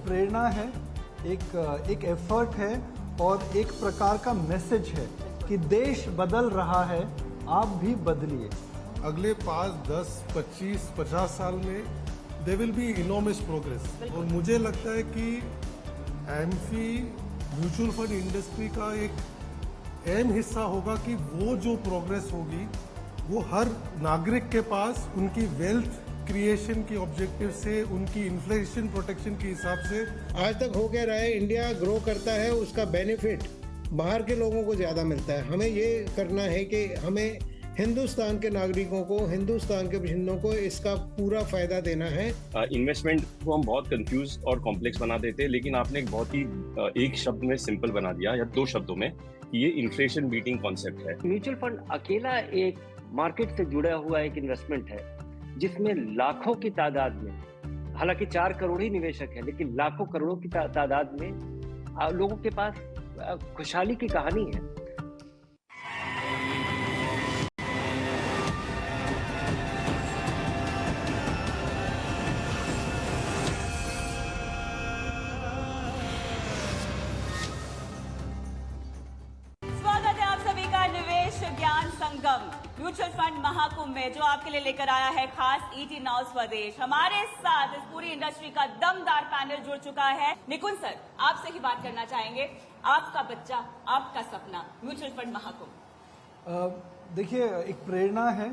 प्रेरणा है, एक एफर्ट है और एक प्रकार का मैसेज है कि देश बदल रहा है, आप भी बदलिए। अगले 5, 10, 25, 50 साल में they will be enormous progress. और मुझे लगता है कि एमफी म्यूचुअल फंड इंडस्ट्री का एक अहम हिस्सा होगा कि वो जो प्रोग्रेस होगी वो हर नागरिक के पास उनकी वेल्थ क्रिएशन की ऑब्जेक्टिव से, उनकी इन्फ्लेशन प्रोटेक्शन के हिसाब से। आज तक हो क्या रहा है, इंडिया ग्रो करता है, उसका बेनिफिट बाहर के लोगों को ज़्यादा मिलता है। हमें ये करना है कि हमें हिंदुस्तान के नागरिकों को, हिंदुस्तान के बशिंदों को इसका पूरा फायदा देना है। इन्वेस्टमेंट को हम बहुत कंफ्यूज और कॉम्प्लेक्स बना देते हैं, लेकिन आपने एक बहुत ही एक शब्द में सिंपल बना दिया या 2 शब्दों में कि ये इन्फ्लेशन बीटिंग कॉन्सेप्ट है। म्यूचुअल फंड अकेला एक मार्केट से जुड़ा हुआ एक इन्वेस्टमेंट है जिसमें लाखों की तादाद में, हालांकि 4 करोड़ ही निवेशक है, लेकिन लाखों करोड़ों की तादाद में लोगों के पास खुशहाली की कहानी है। संगम म्यूचुअल फंड महाकुंभ में जो आपके लिए लेकर आया है खास ईटी नाउ स्वदेश। हमारे साथ इस पूरी इंडस्ट्री का दमदार पैनल जुड़ चुका है। निकुंज सर, आपसे ही बात करना चाहेंगे। आपका बच्चा, आपका सपना, म्यूचुअल फंड महाकुंभ। देखिए, एक प्रेरणा है,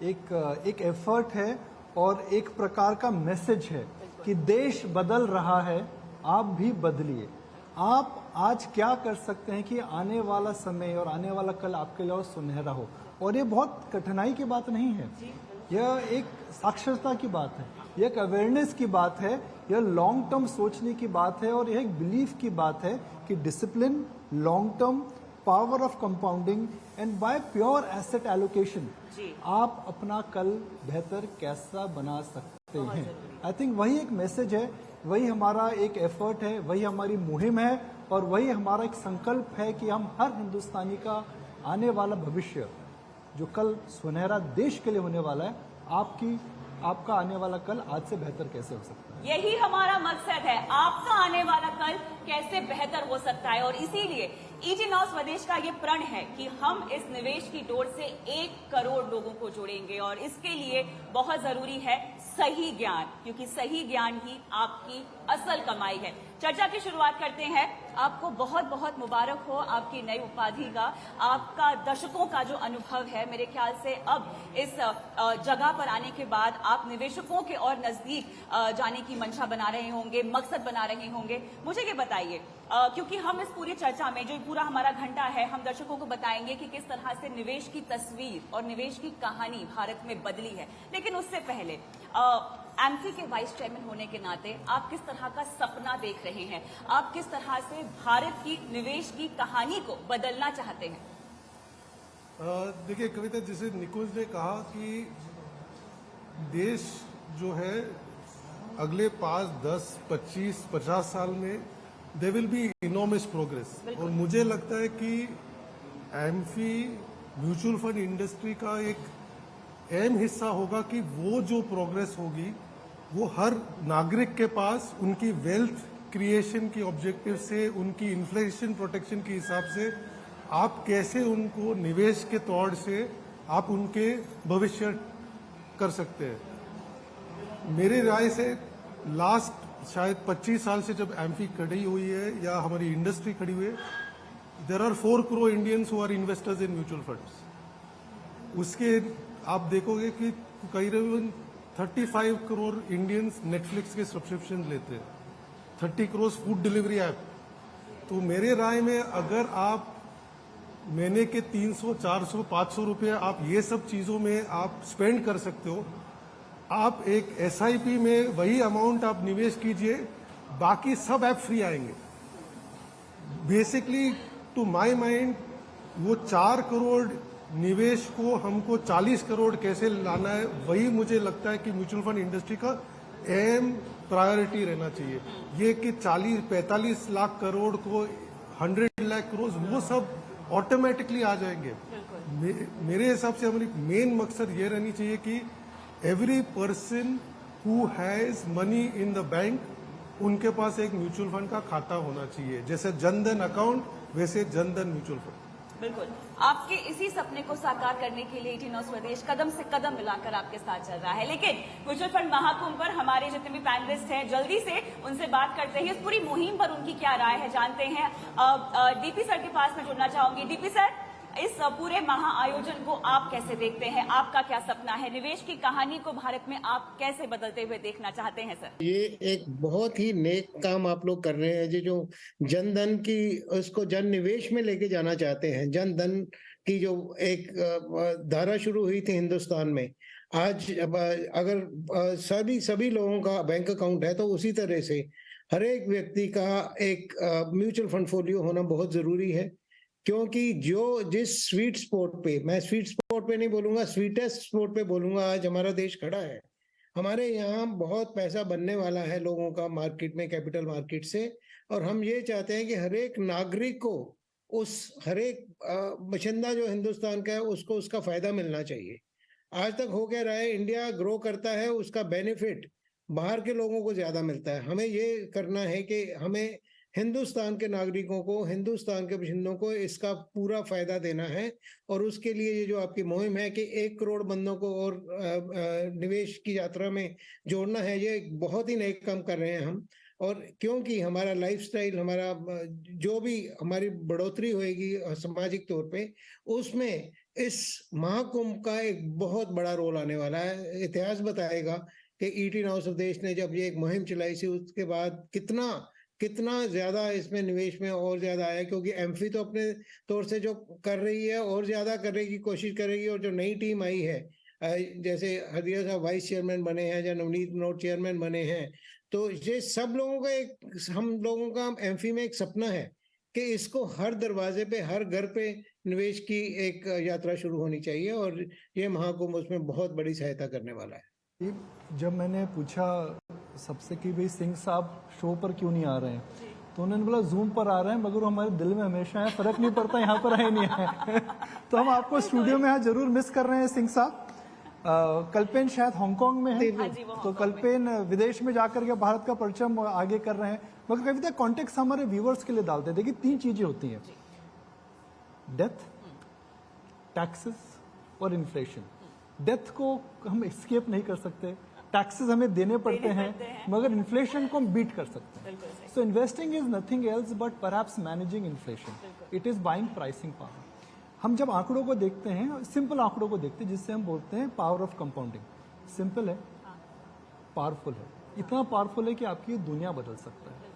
एक एफर्ट है और एक प्रकार का मैसेज है कि देश बदल रहा है, आप भी बदलिए। आप आज क्या कर सकते हैं कि आने वाला समय और आने वाला कल आपके लिए सुनहरा हो। और ये बहुत कठिनाई की बात नहीं है, यह एक साक्षरता की बात है, यह एक अवेयरनेस की बात है, यह लॉन्ग टर्म सोचने की बात है और यह एक बिलीफ की बात है कि discipline, long term, power of compounding and by pure asset allocation आप अपना कल बेहतर कैसा बना सकते हैं। आई थिंक वही एक मैसेज है, वही हमारा एक एफर्ट है, वही हमारी मुहिम है और वही हमारा एक संकल्प है कि हम हर हिंदुस्तानी का आने वाला भविष्य जो कल सुनहरा देश के लिए होने वाला है, आपका आने वाला कल आज से बेहतर कैसे हो सकता है। यही हमारा मकसद है, आपका आने वाला कल कैसे बेहतर हो सकता है। और इसीलिए ईटी नाउ स्वदेश का ये प्रण है कि हम इस निवेश की डोर से 1 करोड़ लोगों को जोड़ेंगे और इसके लिए बहुत जरूरी है सही ज्ञान, क्योंकि सही ज्ञान ही आपकी असल कमाई है। चर्चा की शुरुआत करते हैं। आपको बहुत बहुत मुबारक हो आपकी नई उपाधि का। आपका दशकों का जो अनुभव है, मेरे ख्याल से अब इस जगह पर आने के बाद आप निवेशकों के और नजदीक जाने की मंशा बना रहे होंगे, मकसद बना रहे होंगे। मुझे ये बताइए, क्योंकि हम इस पूरी चर्चा में जो पूरा हमारा घंटा है, हम दर्शकों को बताएंगे कि किस तरह से निवेश की तस्वीर और निवेश की कहानी भारत में बदली है। लेकिन उससे पहले एमफी के वाइस चेयरमैन होने के नाते आप किस तरह का सपना देख रहे हैं, आप किस तरह से भारत की निवेश की कहानी को बदलना चाहते हैं? देखिए कविता, जैसे निकुंज ने कहा कि देश जो है अगले 5, 10, 25, 50 साल में they will be enormous progress. और मुझे लगता है कि एमफी म्यूचुअल फंड इंडस्ट्री का एक अहम हिस्सा होगा कि वो जो प्रोग्रेस होगी वो हर नागरिक के पास उनकी वेल्थ क्रिएशन की ऑब्जेक्टिव से, उनकी इन्फ्लेशन प्रोटेक्शन के हिसाब से आप कैसे उनको निवेश के तौर से आप उनके भविष्य कर सकते हैं। मेरी राय से लास्ट शायद 25 साल से जब एमफी खड़ी हुई है या हमारी इंडस्ट्री खड़ी हुई है, there are 4 crore Indians who are investors in mutual funds. उसके आप देखोगे कि करीबन 35 करोड़ इंडियंस नेटफ्लिक्स के सब्सक्रिप्शन लेते हैं, 30 करोड़ फूड डिलीवरी ऐप। तो मेरे राय में अगर आप महीने के 300, 400, 500 रुपये आप ये सब चीज़ों में आप स्पेंड कर सकते हो, आप एक एसआईपी में वही अमाउंट आप निवेश कीजिए, बाकी सब ऐप फ्री आएंगे। बेसिकली टू माय माइंड वो 4 करोड़ निवेश को हमको 40 करोड़ कैसे लाना है, वही मुझे लगता है कि म्यूचुअल फंड इंडस्ट्री का अहम प्रायोरिटी रहना चाहिए। ये कि 40-45 लाख करोड़ को 100 लाख करोड़ वो सब ऑटोमेटिकली आ जाएंगे। मेरे हिसाब से हमारी मेन मकसद ये रहनी चाहिए कि every person who has money in the bank उनके पास एक म्यूचुअल फंड का खाता होना चाहिए। जैसे जनधन अकाउंट वैसे जनधन म्यूचुअल फंड। बिल्कुल, आपके इसी सपने को साकार करने के लिए 18 स्वदेश कदम से कदम मिलाकर आपके साथ चल रहा है। लेकिन म्यूचुअल फंड महाकुंभ पर हमारे जितने भी पैनलिस्ट हैं, जल्दी से उनसे बात करते हैं, इस पूरी मुहिम पर उनकी क्या राय है जानते हैं। डीपी सर के पास मैं जुड़ना चाहूंगी। डीपी सर, इस पूरे महा आयोजन को आप कैसे देखते हैं? आपका क्या सपना है? निवेश की कहानी को भारत में आप कैसे बदलते हुए देखना चाहते हैं सर? ये एक बहुत ही नेक काम आप लोग कर रहे हैं। जो जनधन की उसको जन निवेश में लेके जाना चाहते हैं। जनधन की जो एक धारा शुरू हुई थी हिंदुस्तान में, आज अगर सभी लोगों का बैंक अकाउंट है तो उसी तरह से हर एक व्यक्ति का एक म्यूचुअल फंड फोलियो होना बहुत जरूरी है। क्योंकि जिस स्वीट स्पॉट पे, मैं स्वीट स्पॉट पे नहीं बोलूंगा, स्वीटेस्ट स्पॉट पे बोलूंगा, आज हमारा देश खड़ा है। हमारे यहाँ बहुत पैसा बनने वाला है लोगों का मार्केट में, कैपिटल मार्केट से, और हम ये चाहते हैं कि हर एक नागरिक को हर एक बशिंदा जो हिंदुस्तान का है उसको उसका फायदा मिलना चाहिए। आज तक हो क्या रहा है, इंडिया ग्रो करता है, उसका बेनिफिट बाहर के लोगों को ज्यादा मिलता है। हमें ये करना है कि हमें हिंदुस्तान के नागरिकों को, हिंदुस्तान के बशिंदों को इसका पूरा फायदा देना है। और उसके लिए ये जो आपकी मुहिम है कि 1 करोड़ बंदों को और निवेश की यात्रा में जोड़ना है, ये एक बहुत ही नेक काम कर रहे हैं हम। और क्योंकि हमारा लाइफस्टाइल, हमारा जो भी हमारी बढ़ोतरी होएगी सामाजिक तौर पे, उसमें इस महाकुंभ का एक बहुत बड़ा रोल आने वाला है। इतिहास बताएगा कि 18 स्वदेश ने जब ये एक मुहिम चलाई थी, उसके बाद कितना ज्यादा इसमें निवेश में और ज्यादा आया। क्योंकि एम्फी तो अपने तौर से जो कर रही है और ज्यादा करने की कोशिश करेगी, और जो नई टीम आई है, जैसे हदिया साहब वाइस चेयरमैन बने हैं, या नवनीत मनोट चेयरमैन बने हैं, तो ये सब लोगों का हम लोगों का एम्फी में एक सपना है कि इसको हर दरवाजे पे, हर घर पे निवेश की एक यात्रा शुरू होनी चाहिए, और ये महाकुंभ उसमें बहुत बड़ी सहायता करने वाला है। जब मैंने पूछा सबसे कि भाई सिंह साहब शो पर क्यों नहीं आ रहे हैं, तो उन्होंने बोला जूम पर आ रहे हैं, मगर वो हमारे दिल में हमेशा है, फर्क नहीं पड़ता यहाँ पर है नहीं है। तो हम आपको स्टूडियो में यहाँ जरूर मिस कर रहे हैं सिंह साहब। कल्पेन शायद हांगकांग में है, तो कल्पेन विदेश में जाकर के भारत का परचम आगे कर रहे हैं। मगर कविता, कॉन्टेक्स्ट हमारे व्यूवर्स के लिए डालते हैं। देखिए 3 चीजें होती हैं, डेथ, टैक्सेस और इन्फ्लेशन। डेथ को हम एस्केप नहीं कर सकते, टैक्सेस हमें देने पड़ते हैं, मगर इन्फ्लेशन को हम बीट कर सकते हैं। सो investing is nothing else but perhaps managing inflation. It is buying pricing power. हम जब आंकड़ों को देखते हैं, सिंपल आंकड़ों को देखते हैं, जिससे हम बोलते हैं पावर ऑफ कंपाउंडिंग। सिंपल है, पावरफुल है, इतना पावरफुल है कि आपकी दुनिया बदल सकता है।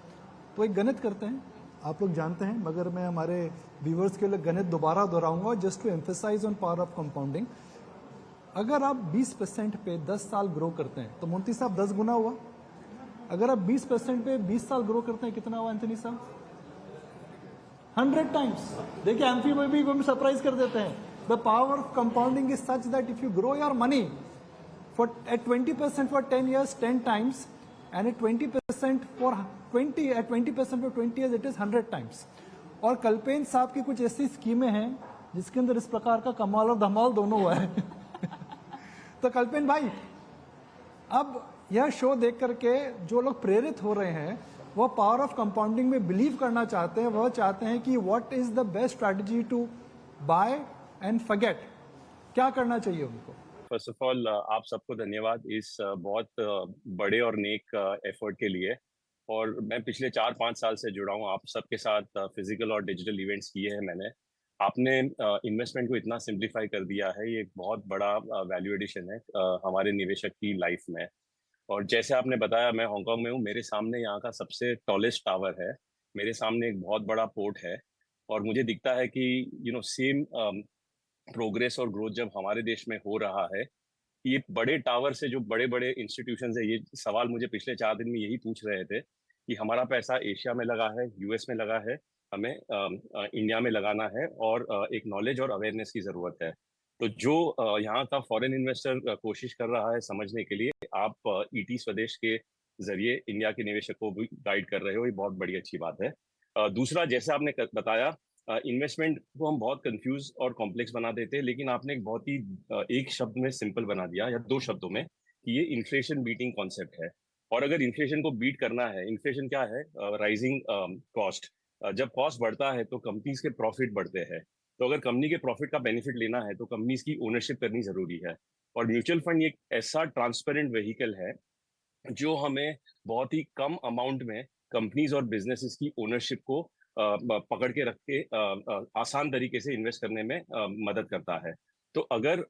तो एक गणित करते हैं, आप लोग जानते हैं, मगर मैं हमारे व्यूवर्स के लिए गणित दोबारा दोहराऊंगा just to emphasise on power of compounding. अगर आप 20% पे 10 साल ग्रो करते हैं तो मोंटी साहब 10 गुना हुआ। अगर आप 20% पे 20 साल ग्रो करते हैं, कितना हुआ एंथनी साहब? 100 टाइम्स। देखिए एमपी में भी हम सरप्राइज कर देते हैं। The power of compounding is such that if you grow your money at 20% for 10 years, 10 times, and at 20% for 20 years, it is 100 times. और कल्पेन साहब की कुछ ऐसी स्कीमें हैं जिसके अंदर इस प्रकार का कमाल और धमाल दोनों हुआ है। तो कल्पेन भाई, अब यह शो देख करके जो लोग प्रेरित हो रहे हैं, वो पावर ऑफ कंपाउंडिंग में बिलीव करना चाहते हैं। वह चाहते हैं कि what is the best strategy to buy and forget. क्या करना चाहिए उनको? फर्स्ट ऑफ ऑल आप सबको धन्यवाद इस बहुत बड़े और नेक एफर्ट के लिए। और मैं पिछले 4-5 साल से जुड़ा हूँ आप सबके साथ, फिजिकल और डिजिटल इवेंट्स किए हैं मैंने। आपने इन्वेस्टमेंट को इतना सिंप्लीफाई कर दिया है, ये एक बहुत बड़ा वैल्यू एडिशन है हमारे निवेशक की लाइफ में। और जैसे आपने बताया, मैं हांगकांग में हूँ, मेरे सामने यहाँ का सबसे टॉलेस्ट टावर है, मेरे सामने एक बहुत बड़ा पोर्ट है, और मुझे दिखता है कि सेम प्रोग्रेस और ग्रोथ जब हमारे देश में हो रहा है, ये बड़े टावर से जो बड़े बड़े इंस्टीट्यूशंस है, ये सवाल मुझे पिछले 4 दिन में यही पूछ रहे थे कि हमारा पैसा एशिया में लगा है, यूएस में लगा है, हमें इंडिया में लगाना है, और एक नॉलेज और अवेयरनेस की जरूरत है। तो जो यहाँ का फॉरेन इन्वेस्टर कोशिश कर रहा है समझने के लिए, आप ईटी स्वदेश के जरिए इंडिया के निवेशकों को भी गाइड कर रहे हो, ये बहुत बड़ी अच्छी बात है। दूसरा, जैसे आपने बताया, इन्वेस्टमेंट को हम बहुत कंफ्यूज और कॉम्प्लेक्स बना देते हैं, लेकिन आपने एक बहुत ही एक शब्द में सिंपल बना दिया, या 2 शब्दों में, कि ये इन्फ्लेशन बीटिंग कॉन्सेप्ट है। और अगर इन्फ्लेशन को बीट करना है, इन्फ्लेशन क्या है? Rising cost. जब कॉस्ट बढ़ता है तो कंपनीज के प्रॉफिट बढ़ते हैं। तो अगर कंपनी के प्रॉफिट का बेनिफिट लेना है तो कंपनीज की ओनरशिप करनी जरूरी है। और म्यूचुअल फंड एक ऐसा ट्रांसपेरेंट व्हीकल है जो हमें बहुत ही कम अमाउंट में कंपनीज और बिजनेसेस की ओनरशिप को पकड़ के रख के आसान तरीके से इन्वेस्ट करने में मदद करता है। तो अगर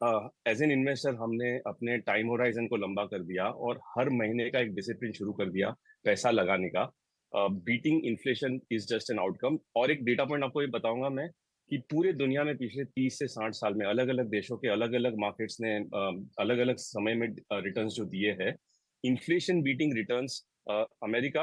एज एन इन्वेस्टर हमने अपने टाइम होराइजन को लंबा कर दिया और हर महीने का एक डिसिप्लिन शुरू कर दिया पैसा लगाने का, beating inflation is just an outcome. और एक डेटा पॉइंट आपको ये बताऊंगा मैं कि पूरे दुनिया में पिछले 30 से 60 साल में अलग अलग देशों के अलग अलग मार्केट्स ने अलग अलग समय में रिटर्न्स जो दिए हैं, इन्फ्लेशन बीटिंग रिटर्न्स अमेरिका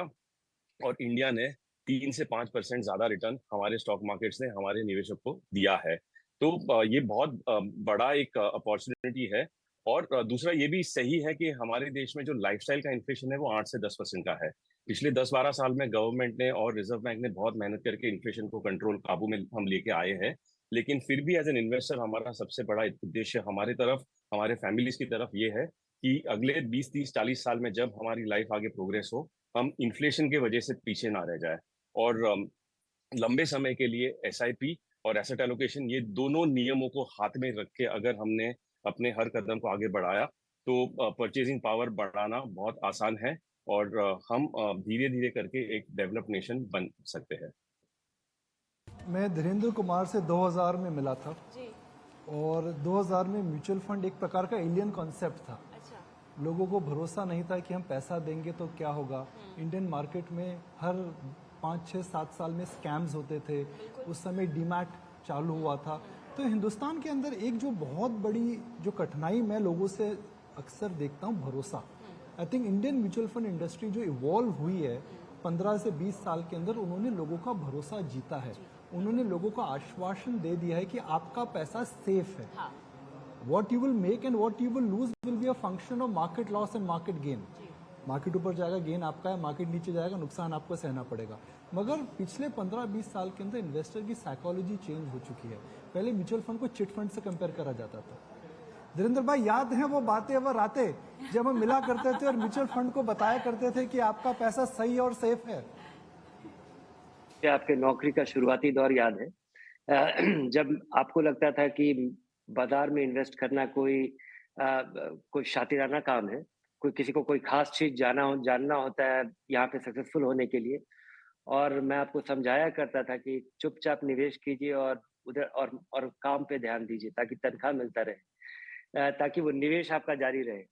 और इंडिया ने 3 से 5% ज्यादा रिटर्न हमारे स्टॉक मार्केट्स ने हमारे निवेशक को दिया है। तो ये बहुत बड़ा एक अपॉर्चुनिटी है। और दूसरा ये भी सही है कि हमारे देश में जो लाइफस्टाइल का इन्फ्लेशन है वो 8 से 10% का है। पिछले 10-12 साल में गवर्नमेंट ने और रिजर्व बैंक ने बहुत मेहनत करके इन्फ्लेशन को कंट्रोल काबू में हम लेके आए हैं। लेकिन फिर भी एज एन इन्वेस्टर हमारा सबसे बड़ा उद्देश्य हमारे तरफ, हमारे फैमिलीज की तरफ ये है कि अगले 20, 30, 40 साल में जब हमारी लाइफ आगे प्रोग्रेस हो, हम इन्फ्लेशन की वजह से पीछे ना रह जाए। और लंबे समय के लिए एसआईपी और एसेट एलोकेशन, ये दोनों नियमों को हाथ में रख के अगर हमने अपने हर कदम को आगे बढ़ाया तो परचेजिंग पावर बढ़ाना बहुत आसान है और हम धीरे धीरे करके एक डेवलप नेशन बन सकते हैं। मैं धीरेन्द्र कुमार से 2000 में मिला था जी। और 2000 में म्यूचुअल फंड एक प्रकार का एलियन कॉन्सेप्ट था। अच्छा। लोगों को भरोसा नहीं था कि हम पैसा देंगे तो क्या होगा। इंडियन मार्केट में हर 5, 6, 7 साल में स्कैम्स होते थे। उस समय डीमैट चालू हुआ था। तो हिंदुस्तान के अंदर एक जो बहुत बड़ी जो कठिनाई मैं लोगों से अक्सर देखता हूँ, भरोसा। I think Indian mutual fund industry जो इवॉल्व हुई है 15 से 20 साल के अंदर, उन्होंने लोगों का भरोसा जीता है। उन्होंने लोगों को आश्वासन दे दिया है कि आपका पैसा सेफ है। हाँ। What you will make and what you will lose will be a function of market loss and market gain. Market ऊपर जाएगा, गेन आपका है, मार्केट नीचे जाएगा, नुकसान आपको सहना पड़ेगा। मगर पिछले 15-20 साल के अंदर इन्वेस्टर की साइकोलॉजी चेंज हो चुकी है। पहले म्यूचुअल फंड को चिट फंड से कंपेयर करा जाता था। धीरेन्द्र भाई, याद है वो बातें, वो रातें जब हम मिला करते थे और म्यूचुअल फंड को बताया करते थे कि आपका पैसा सही और सेफ है? आपके नौकरी का शुरुआती दौर याद है, जब आपको लगता था कि बाजार में इन्वेस्ट करना कोई शातिराना काम है, कोई किसी को कोई खास चीज जानना होता है यहाँ पे सक्सेसफुल होने के लिए। और मैं आपको समझाया करता था कि चुपचाप निवेश कीजिए और उधर और काम पे ध्यान दीजिए ताकि तनख्वाह मिलता रहे, ताकि वो निवेश आपका जारी रहे।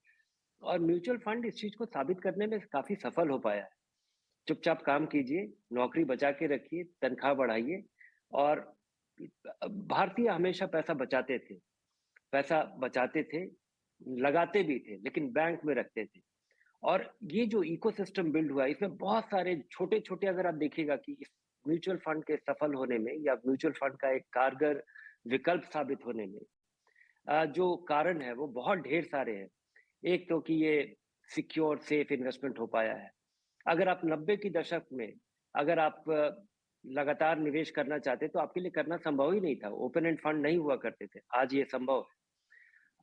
और म्यूचुअल फंड इस चीज को साबित करने में काफी सफल हो पाया है। चुपचाप काम कीजिए, नौकरी बचा के रखिए, तनख्वाह बढ़ाइए। और भारतीय हमेशा पैसा बचाते थे, लगाते भी थे, लेकिन बैंक में रखते थे। और ये जो इकोसिस्टम बिल्ड हुआ, इसमें बहुत सारे छोटे-छोटे, अगर आप देखिएगा कि इस म्यूचुअल फंड के सफल होने में या म्यूचुअल फंड का एक कारगर विकल्प साबित होने में जो कारण है वो बहुत ढेर सारे हैं। एक तो कि ये सिक्योर सेफ इन्वेस्टमेंट हो पाया है। अगर आप 90 की दशक में अगर आप लगातार निवेश करना चाहते तो आपके लिए करना संभव ही नहीं था। ओपन एंड फंड नहीं हुआ करते थे, आज ये संभव है।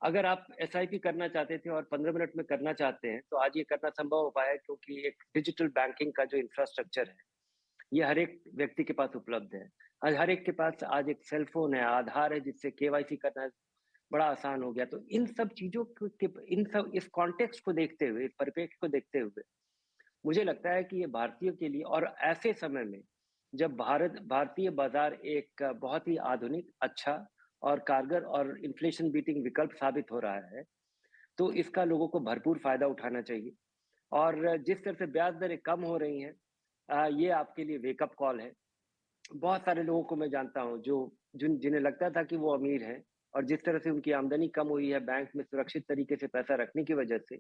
अगर आप एसआईपी करना चाहते थे और 15 मिनट में करना चाहते हैं तो आज ये करना संभव हो पाया, क्योंकि एक डिजिटल बैंकिंग का जो इंफ्रास्ट्रक्चर है ये हर एक व्यक्ति के पास उपलब्ध है। आज हर एक के पास आज एक सेल फोन है, आधार है, जिससे केवाईसी करना बड़ा आसान हो गया। तो इन सब चीजों के इस कॉन्टेक्स्ट को देखते हुए, इस परिप्रेक्ष्य को देखते हुए मुझे लगता है कि ये भारतीयों के लिए, और ऐसे समय में जब भारतीय बाजार एक बहुत ही आधुनिक, अच्छा और कारगर और इन्फ्लेशन बीटिंग विकल्प साबित हो रहा है, तो इसका लोगों को भरपूर फायदा उठाना चाहिए। और जिस तरह से ब्याज दरें कम हो रही हैं, ये आपके लिए वेकअप कॉल है। बहुत सारे लोगों को मैं जानता हूँ जिन्हें लगता था कि वो अमीर हैं, और जिस तरह से उनकी आमदनी कम हुई है बैंक में सुरक्षित तरीके से पैसा रखने की वजह से,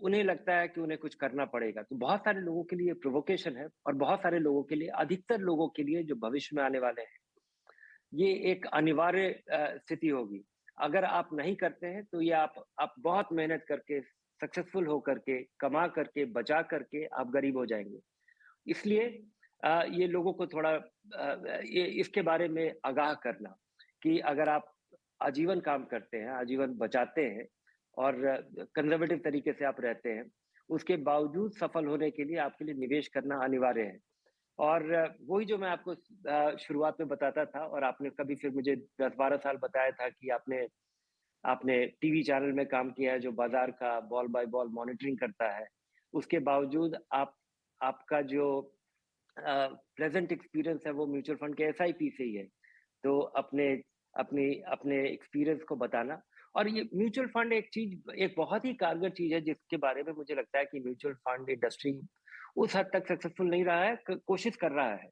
उन्हें लगता है कि उन्हें कुछ करना पड़ेगा। तो बहुत सारे लोगों के लिए प्रोवोकेशन है, और बहुत सारे लोगों के लिए, अधिकतर लोगों के लिए जो भविष्य में आने वाले हैं, ये एक अनिवार्य स्थिति होगी। अगर आप नहीं करते हैं तो ये आप बहुत मेहनत करके, सक्सेसफुल हो करके, कमा करके, बचा करके आप गरीब हो जाएंगे। इसलिए ये लोगों को थोड़ा ये इसके बारे में आगाह करना कि अगर आप आजीवन काम करते हैं, आजीवन बचाते हैं और कंजर्वेटिव तरीके से आप रहते हैं, उसके बावजूद सफल होने के लिए आपके लिए निवेश करना अनिवार्य है। और वही जो मैं आपको शुरुआत में बताता था, और आपने कभी फिर मुझे 10-12 साल बताया था कि आपने आपने टीवी चैनल में काम किया है जो बाजार का बॉल बाय बॉल मॉनिटरिंग करता है। उसके बावजूद आपका जो प्रेजेंट एक्सपीरियंस है वो म्यूचुअल फंड के एसआईपी से ही है। तो अपने अपनी अपने एक्सपीरियंस को बताना, और ये म्यूचुअल फंड एक बहुत ही कारगर चीज है जिसके बारे में मुझे लगता है कि म्यूचुअल फंड इंडस्ट्री उस हद तक सक्सेसफुल नहीं रहा है, कोशिश कर रहा है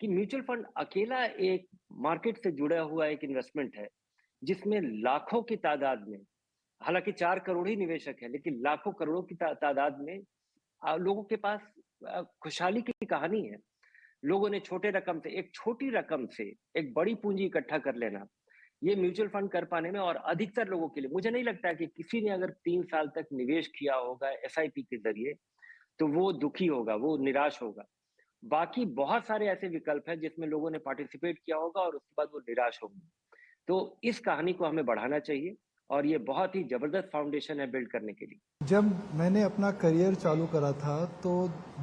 कि म्यूचुअल फंड अकेला एक मार्केट से जुड़ा हुआ एक इन्वेस्टमेंट है जिसमें लाखों की तादाद में, हालांकि 4 करोड़ ही निवेशक है, लेकिन लाखों करोड़ों की तादाद में लोगों के पास खुशहाली की कहानी है। लोगों ने छोटे रकम से, एक छोटी रकम से एक बड़ी पूंजी इकट्ठा कर लेना, ये म्यूचुअल फंड कर पाने में, और अधिकतर लोगों के लिए मुझे नहीं लगता कि किसी ने अगर 3 साल तक निवेश किया होगा एसआईपी के जरिए तो वो दुखी होगा, वो निराश होगा। बाकी बहुत सारे ऐसे विकल्प हैं जिसमें लोगों ने पार्टिसिपेट किया होगा और उसके बाद वो निराश होंगे। तो इस कहानी को हमें बढ़ाना चाहिए, और ये बहुत ही जबरदस्त फाउंडेशन है बिल्ड करने के लिए। जब मैंने अपना करियर चालू करा था तो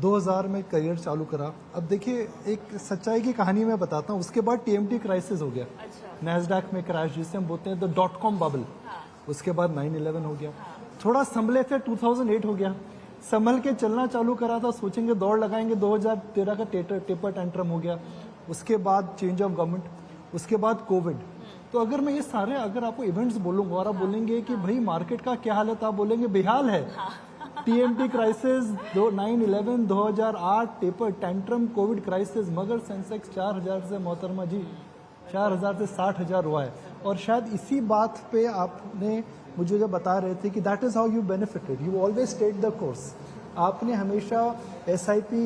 2000 में करियर चालू करा। अब देखिए, एक सच्चाई की कहानी मैं बताता हूँ। उसके बाद टीएमटी क्राइसिस हो गया, नैस्डैक में क्रैश जिसे हम बोलते हैं द .com बबल। उसके बाद 9/11 हो गया। थोड़ा संभले थे 2008 हो गया। संभल के चलना चालू करा था, सोचेंगे दौड़ लगाएंगे, 2013 का टेपर टेंट्रम हो गया। उसके बाद चेंज ऑफ गवर्नमेंट, उसके बाद कोविड। तो अगर मैं ये सारे अगर आपको इवेंट्स बोलूंगा और आप बोलेंगे कि भाई मार्केट का क्या हाल है, तो आप बोलेंगे बेहाल है। TMT crisis, 9/11, 2008 taper tantrum, Covid crisis, मगर सेंसेक्स 4000 से, मोहतरमा जी 4000 से 60,000 हुआ है। और शायद इसी बात पे आपने मुझे जो बता रहे थे कि that is how you benefited, you always state the course. आपने हमेशा एसआईपी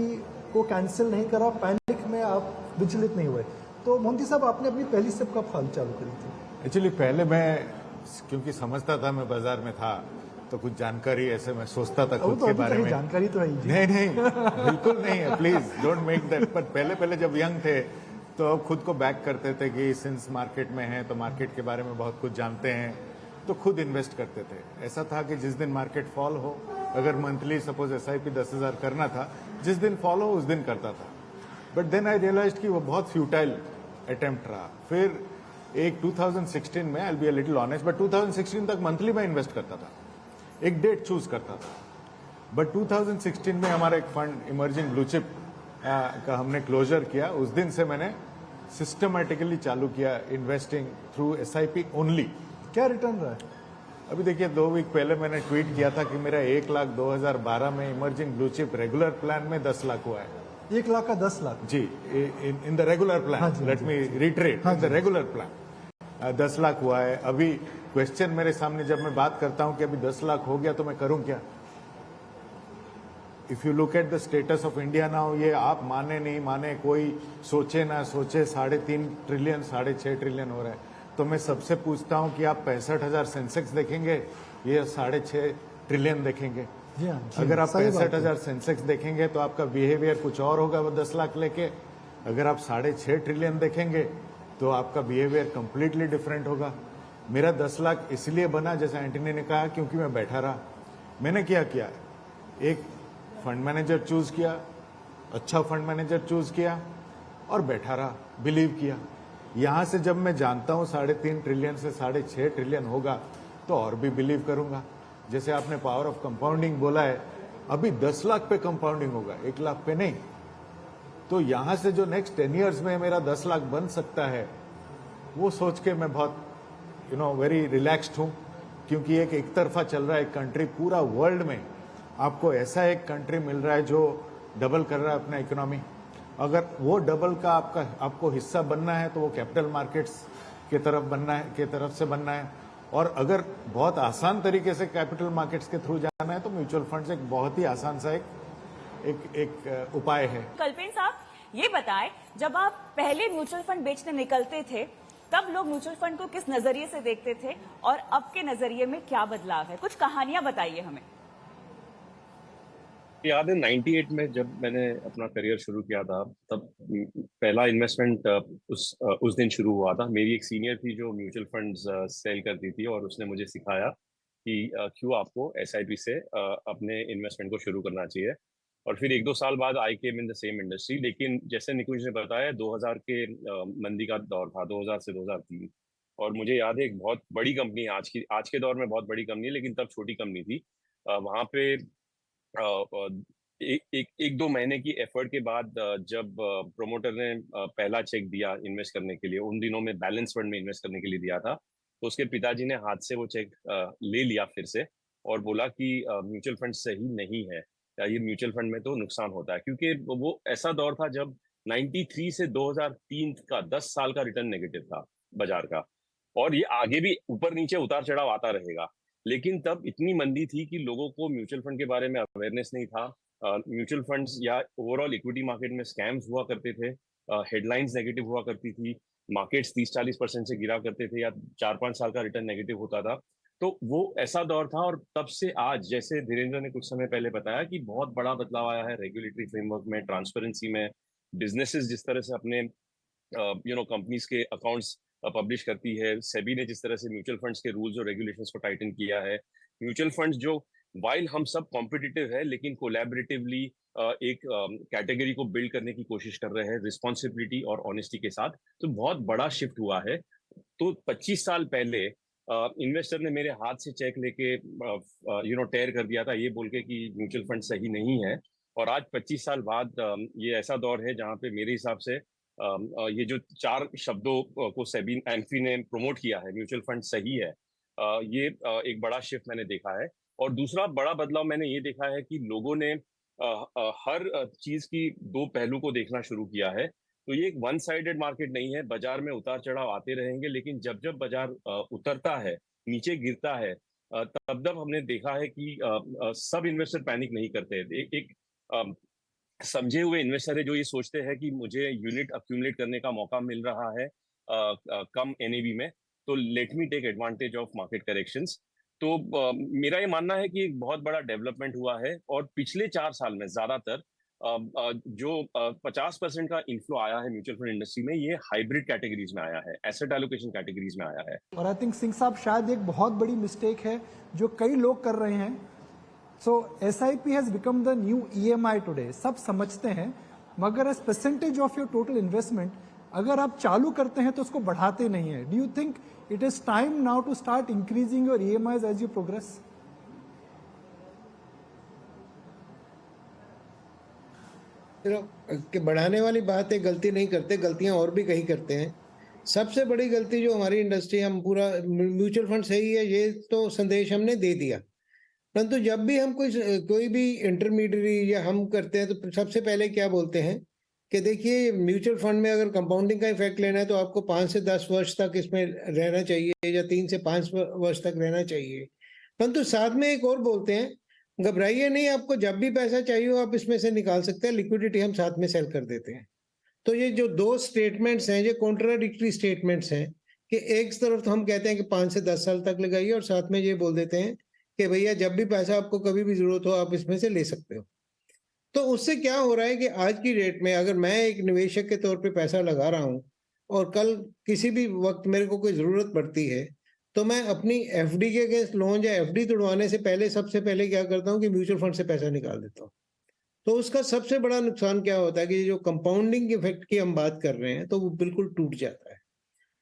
को कैंसिल नहीं करा, पैनिक में आप विचलित नहीं हुए। तो मोहंती साहब, आपने अपनी पहली सिप कब फाल चालू करी थी? एक्चुअली पहले मैं क्योंकि समझता था, मैं बाजार में था तो कुछ जानकारी ऐसे मैं सोचता था खुद तो के बारे में। जानकारी तो है ही। नहीं बिल्कुल नहीं है, प्लीज डोंट मेक दैट। पर पहले जब यंग थे तो खुद को बैक करते थे कि सिंस मार्केट में हैं तो मार्केट के बारे में बहुत कुछ जानते हैं, तो खुद इन्वेस्ट करते थे। ऐसा था कि जिस दिन मार्केट फॉल हो, अगर मंथली सपोज एसआईपी 10,000 करना था, जिस दिन फॉल हो उस दिन करता था। बट देन आई रियलाइज्ड कि वो बहुत फ्यूटाइल अटेम्प्ट रहा। फिर एक 2016 में, I will be a little honest, but 2016 तक मंथली में इन्वेस्ट करता था, एक डेट चूज करता था। बट 2016 में हमारा एक फंड इमर्जिंग ब्लू चिप का हमने क्लोजर किया। उस दिन से मैंने सिस्टमैटिकली चालू किया इन्वेस्टिंग थ्रू एसआईपी ओनली। क्या रिटर्न रहा है? अभी देखिए, 2 वीक पहले मैंने ट्वीट किया था कि मेरा 1 लाख 2012 में emerging blue chip regular plan में 10 लाख हुआ है। 1 लाख का 10 लाख जी, in the regular plan, let me reiterate, in the regular plan 10 lakh हुआ है। अभी क्वेश्चन मेरे सामने जब मैं बात करता हूं कि अभी 10 लाख हो गया तो मैं करूं क्या? If you look at the status of India now, ये आप माने नहीं माने, कोई सोचे ना सोचे, 3.5 ट्रिलियन 6.5 ट्रिलियन हो रहा है। तो मैं सबसे पूछता हूं कि आप 65,000 सेंसेक्स देखेंगे, ये 6.5 ट्रिलियन देखेंगे? जी हाँ, अगर आप सही बात है। 65,000 सेंसेक्स देखेंगे तो आपका बिहेवियर कुछ और होगा वो 10 लाख लेके। अगर आप 6.5 ट्रिलियन देखेंगे तो आपका बिहेवियर कंप्लीटली डिफरेंट होगा। मेरा 10 लाख इसलिए बना, जैसे एंटनी ने कहा, क्योंकि मैं बैठा रहा। मैंने क्या किया, एक फंड मैनेजर चूज किया, अच्छा फंड मैनेजर चूज किया और बैठा रहा, बिलीव किया। यहां से जब मैं जानता हूं 3.5 ट्रिलियन से 6.5 ट्रिलियन होगा तो और भी बिलीव करूंगा। जैसे आपने पावर ऑफ कंपाउंडिंग बोला है, अभी 10 लाख पे कंपाउंडिंग होगा, 1 लाख पे नहीं। तो यहां से जो नेक्स्ट 10 इयर्स में मेरा 10 लाख बन सकता है, वो सोच के मैं बहुत वेरी रिलैक्स्ड हूं। क्योंकि एक तरफा चल रहा है कंट्री, पूरा वर्ल्ड में आपको ऐसा एक कंट्री मिल रहा है जो डबल कर रहा है अपना इकोनॉमी। अगर वो डबल का आपको हिस्सा बनना है तो वो कैपिटल मार्केट्स के तरफ से बनना है। और अगर बहुत आसान तरीके से कैपिटल मार्केट्स के थ्रू जाना है तो म्यूचुअल फंड्स एक बहुत ही आसान सा एक उपाय है। कल्पेन साहब, ये बताएं, जब आप पहले म्यूचुअल फंड बेचने निकलते थे तब लोग म्यूचुअल फंड को किस नजरिए से देखते थे और अब के नजरिए में क्या बदलाव है? कुछ कहानियां बताइए हमें। याद है 98 में जब मैंने अपना करियर शुरू किया था, तब पहला इन्वेस्टमेंट उस दिन शुरू हुआ था। मेरी एक सीनियर थी जो म्यूचुअल फंड्स सेल करती थी और उसने मुझे सिखाया कि क्यों आपको SIP से अपने इन्वेस्टमेंट को शुरू करना चाहिए। और फिर 1-2 साल बाद आई केम इन द सेम इंडस्ट्री, लेकिन जैसे निकुंज ने बताया 2000 के मंदी का दौर था, 2000 से 2003। और मुझे याद है एक बहुत बड़ी कंपनी, आज के दौर में बहुत बड़ी कंपनी है, लेकिन तब छोटी कंपनी थी। वहां पे एक दो महीने की एफर्ट के बाद जब प्रोमोटर ने पहला चेक दिया इन्वेस्ट करने के लिए, उन दिनों में बैलेंस फंड में इन्वेस्ट करने के लिए दिया था, तो उसके पिताजी ने हाथ से वो चेक ले लिया फिर से और बोला कि म्यूचुअल फंड सही नहीं है, या ये म्यूचुअल फंड में तो नुकसान होता है। क्योंकि वो ऐसा दौर था जब 93 से 2003 का 10 साल का रिटर्न नेगेटिव था बाजार का, और ये आगे भी ऊपर नीचे उतार चढ़ाव आता रहेगा। लेकिन तब इतनी मंदी थी कि लोगों को म्यूचुअल फंड के बारे में अवेयरनेस नहीं था। म्यूचुअल फंड्स या ओवरऑल इक्विटी मार्केट में स्कैम्स हुआ करते थे, हेडलाइंस नेगेटिव हुआ करती थी, मार्केट्स 30-40% से गिरा करते थे, या 4-5 साल का रिटर्न नेगेटिव होता था। तो वो ऐसा दौर था, और तब से आज, जैसे धीरेन्द्र ने कुछ समय पहले बताया, कि बहुत बड़ा बदलाव आया है रेगुलेटरी फ्रेमवर्क में, ट्रांसपेरेंसी में। बिजनेसेस जिस तरह से अपने कंपनीज के अकाउंट्स पब्लिश करती है, सेबी ने जिस तरह से म्यूचुअल फंड्स के रूल्स और रेगुलेशंस को टाइटन किया है, म्यूचुअल फंड्स जो वाइल हम सब कॉम्पिटिटिव है लेकिन कोलैबोरेटिवली एक कैटेगरी को बिल्ड करने की कोशिश कर रहे हैं रिस्पॉन्सिबिलिटी और ऑनेस्टी के साथ, तो बहुत बड़ा शिफ्ट हुआ है। तो 25 साल पहले इन्वेस्टर ने मेरे हाथ से चेक लेके टेयर कर दिया था, ये बोल के कि म्यूचुअल फंड सही नहीं है। और आज 25 साल बाद ये ऐसा दौर है जहां पे मेरे हिसाब से ये जो 4 शब्दों को सेबी एमफी ने प्रमोट किया है, म्यूचुअल फंड सही है, ये एक बड़ा शिफ्ट मैंने देखा है। और दूसरा बड़ा बदलाव मैंने ये देखा है कि लोगों ने हर चीज की 2 पहलू को देखना शुरू किया है। तो ये एक वन साइडेड मार्केट नहीं है, बाजार में उतार चढ़ाव आते रहेंगे, लेकिन जब जब बाजार उतरता है, नीचे गिरता है, तब तब हमने देखा है कि सब इन्वेस्टर पैनिक नहीं करते। एक समझे हुए इन्वेस्टर है जो ये सोचते हैं कि मुझे यूनिट अक्यूमुलेट करने का मौका मिल रहा है कम एनएवी में, तो let me take advantage of market corrections. तो मेरा ये मानना है कि एक बहुत बड़ा डेवलपमेंट हुआ है, और पिछले 4 साल में ज्यादातर जो 50% का इन्फ्लो आया है म्यूचुअल फंड इंडस्ट्री में, ये हाइब्रिड कैटेगरीज में आया है, एसेट एलोकेशन कैटेगरीज में आया है। और आई थिंक सिंह साहब शायद एक बहुत बड़ी मिस्टेक है जो कई लोग कर रहे हैं। So SIP has become the new EMI today, सब समझते हैं, मगर as percentage of your total investment अगर आप चालू करते हैं तो उसको बढ़ाते नहीं है। Do you think it is time now to start increasing your EMIs as you progress? कि बढ़ाने वाली बात है, गलती नहीं करते, गलतियां और भी कहीं करते हैं। सबसे बड़ी गलती जो हमारी इंडस्ट्री, हम पूरा म्यूचुअल फंड सही है ये तो संदेश हमने दे दिया, परंतु जब भी हम कोई भी इंटरमीडियरी या हम करते हैं तो सबसे पहले क्या बोलते हैं कि देखिए म्यूचुअल फंड में अगर कंपाउंडिंग का इफेक्ट लेना है तो आपको 5 से 10 वर्ष तक इसमें रहना चाहिए, या 3 से 5 वर्ष तक रहना चाहिए। परंतु साथ में एक और बोलते हैं, घबराइए नहीं, आपको जब भी पैसा चाहिए हो आप इसमें से निकाल सकते हैं, लिक्विडिटी हम साथ में सेल कर देते हैं। तो ये जो 2 स्टेटमेंट्स हैं, ये कॉन्ट्राडिक्टरी स्टेटमेंट्स हैं कि एक तरफ तो हम कहते हैं कि 5 से 10 साल तक लगाइए, और साथ में ये बोल देते हैं कि भैया जब भी पैसा आपको कभी भी जरूरत हो आप इसमें से ले सकते हो। तो उससे क्या हो रहा है कि आज की डेट में अगर मैं एक निवेशक के तौर पे पैसा लगा रहा हूं और कल किसी भी वक्त मेरे को कोई जरूरत पड़ती है, तो मैं अपनी FD के अगेंस्ट लोन या FD तोड़वाने से पहले सबसे पहले क्या करता हूं कि म्यूचुअल फंड से पैसा निकाल देता हूं। तो उसका सबसे बड़ा नुकसान क्या होता है कि जो कंपाउंडिंग इफेक्ट की हम बात कर रहे हैं तो वो बिल्कुल टूट जाता है।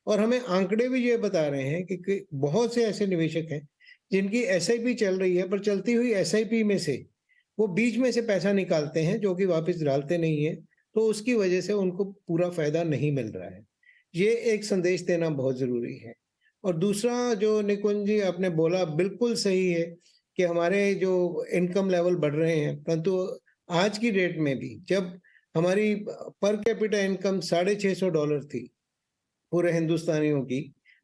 और हमें आंकड़े भी ये बता रहे हैं कि बहुत से ऐसे निवेशक हैं जिनकी SIP चल रही है, पर चलती हुई SIP में से वो बीच में से पैसा निकालते हैं जो कि वापस डालते नहीं है, तो उसकी वजह से उनको पूरा फायदा नहीं मिल रहा है। ये एक संदेश देना बहुत जरूरी है। और दूसरा जो निकुंज जी आपने बोला बिल्कुल सही है कि हमारे जो इनकम लेवल बढ़ रहे हैं, परंतु आज की डेट में भी जब हमारी पर कैपिटा इनकम $650 थी, पूरे हिंदुस्तानियों की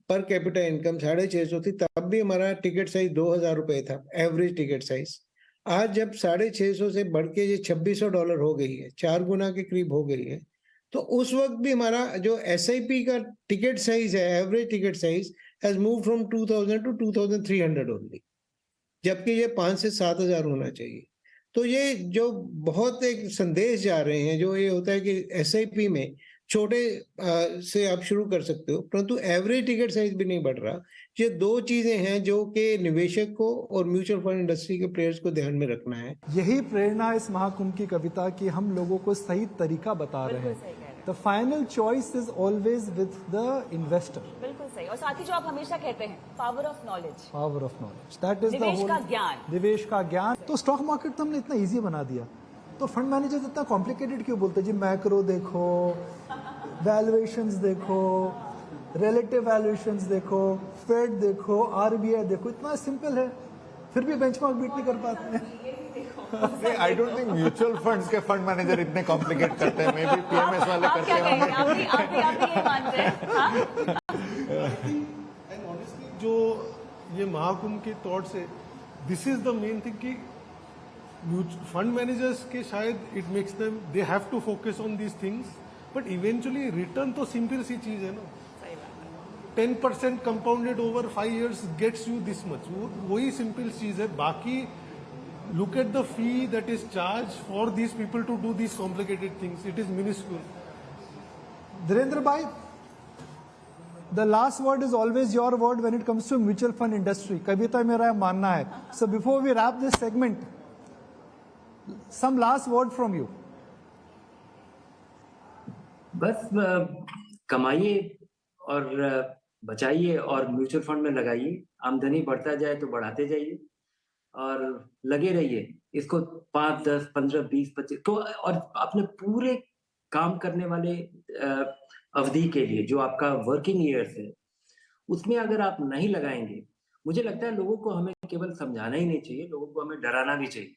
पर कैपिटा इनकम 650 थी, तब भी हमारा टिकट साइज 2000 रुपए था, एवरेज टिकट साइज। आज जब 650 से बढ़ के ये $2600 हो गई है, 4 गुना के करीब हो गई है, तो उस वक्त भी हमारा जो SIP का टिकट साइज है, average ticket size has move from 2000 to 2300 only, जबकि ये 5 से 7000 होना चाहिए। तो ये जो बहुत एक संदेश जा रहे हैं, जो ये होता है कि SIP में छोटे से आप शुरू कर सकते हो, परंतु एवरेज टिकट साइज भी नहीं बढ़ रहा। ये दो चीजें हैं जो कि निवेशक को और म्यूचुअल फंड इंडस्ट्री के प्लेयर्स को ध्यान में रखना है। यही प्रेरणा इस महाकुंभ की कविता की, हम लोगों को सही तरीका बता रहे हैं। The final choice is always with the investor. बिल्कुल सही। और साथ ही जो आप हमेशा कहते हैं, power of knowledge, power of knowledge, that is the निवेश होल का ज्ञान। निवेश का ज्ञान। तो स्टॉक मार्केट तो हमने इतना इजी बना दिया, तो फंड मैनेजर्स इतना कॉम्प्लिकेटेड क्यों बोलते हैं जी? मैक्रो देखो, वैल्यूएशंस देखो, रिलेटिव वैल्यूएशंस देखो, फेड देखो, आरबीआई देखो, इतना सिंपल है, फिर भी बेंचमार्क बीट नहीं कर पाते हैं। I don't think mutual funds के फंड मैनेजर इतने कॉम्प्लिकेट करते हैं, मे बी पीएमएस वाले आप करते क्या होंगे। कहेंगे? आप भी ये मानते हैं? हाँ? एंड ऑनेस्टली जो ये महाकुंभ के थॉट्स है, this is the main thing कि फंड मैनेजर्स के शायद it makes them they have to focus on these things, but eventually return तो सिंपल सी चीज है ना। 10% compounded over 5 years gets you this much, वही सिंपल चीज है। बाकी look at the fee that is charge for these people to do these complicated things, it is minuscule. Dhirendra भाई, the last word is always your word when it comes to mutual fund industry. कविता मेरा मानना है। So before we wrap this segment, some last word from you. बस कमाइए और बचाइए और mutual fund में लगाइए, आमदनी बढ़ता जाए तो बढ़ाते जाइए और लगे रहिए इसको 5, 10, 15, 20, 25 तो, और अपने पूरे काम करने वाले अवधि के लिए जो आपका वर्किंग ईयर्स है, उसमें अगर आप नहीं लगाएंगे, मुझे लगता है लोगों को हमें केवल समझाना ही नहीं चाहिए, लोगों को हमें डराना भी चाहिए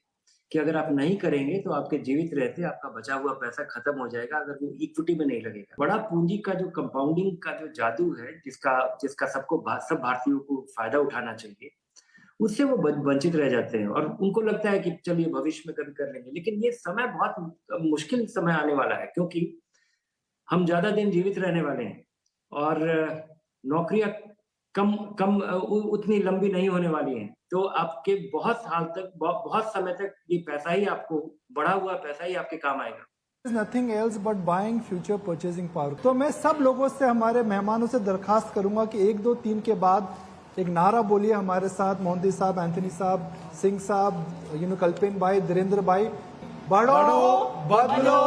कि अगर आप नहीं करेंगे तो आपके जीवित रहते आपका बचा हुआ पैसा खत्म हो जाएगा अगर वो इक्विटी में नहीं लगेगा। बड़ा पूंजी का जो कंपाउंडिंग का जो जादू है, जिसका सब भारतीयों को फायदा उठाना चाहिए, उससे वो वंचित रह जाते हैं और उनको लगता है कि चलिए भविष्य में कभी कर लेंगे। लेकिन ये समय बहुत मुश्किल समय आने वाला है, क्योंकि हम ज्यादा दिन जीवित रहने वाले हैं और नौकरियां कम उतनी लंबी नहीं होने वाली हैं, तो आपके बहुत साल तक, बहुत समय तक ये पैसा ही आपको, बढ़ा हुआ पैसा ही आपके काम आएगा। Nothing else but buying future purchasing power. तो मैं सब लोगों से, हमारे मेहमानों से दरखास्त करूंगा कि 1, 2, 3 के बाद एक नारा बोलिए हमारे साथ। मोहंती साहब, एंथनी साहब, सिंह साहब, कल्पेन भाई, धीरेन्द्र भाई। बढ़ो, बदलो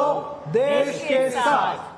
देश के साथ।